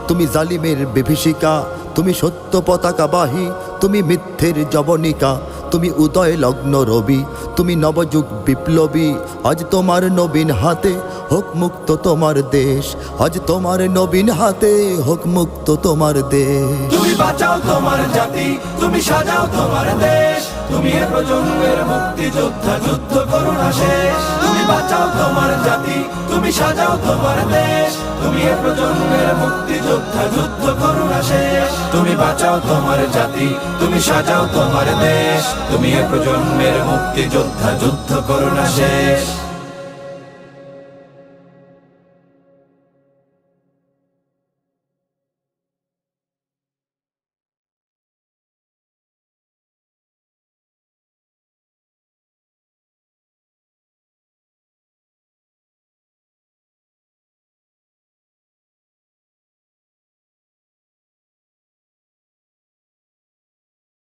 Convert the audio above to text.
তুমি জালিমের বিভীষিকা, তুমি সত্য পতাকা বাহী, তুমি মিথ্যের জবনিকা, তুমি উদয় লগ্ন রবি, তুমি নবযুগ বিপ্লবী। আজ তোমার নবীন হাতে হোক মুক্ত তোমার দেশ, আজ তোমার নবীন হাতে হোক মুক্ত তোমার দেশ। তুমি বাঁচাও তোমার জাতি, তুমি সাজাও তোমার দেশ, তুমি এ প্রজন্মের মুক্তি যোদ্ধা, যুদ্ধ করো না শেষ। তুমি বাঁচাও তোমার জাতি, তুমি সাজাও তোমার দেশ, তুমি এ প্রজন্মের মুক্তি যোদ্ধা, যুদ্ধ করো না শেষ। তুমি বাঁচাও তোমার জাতি, তুমি সাজাও তোমার দেশ, তুমি এ প্রজন্মের মুক্তি যোদ্ধা, যুদ্ধ করো না শেষ।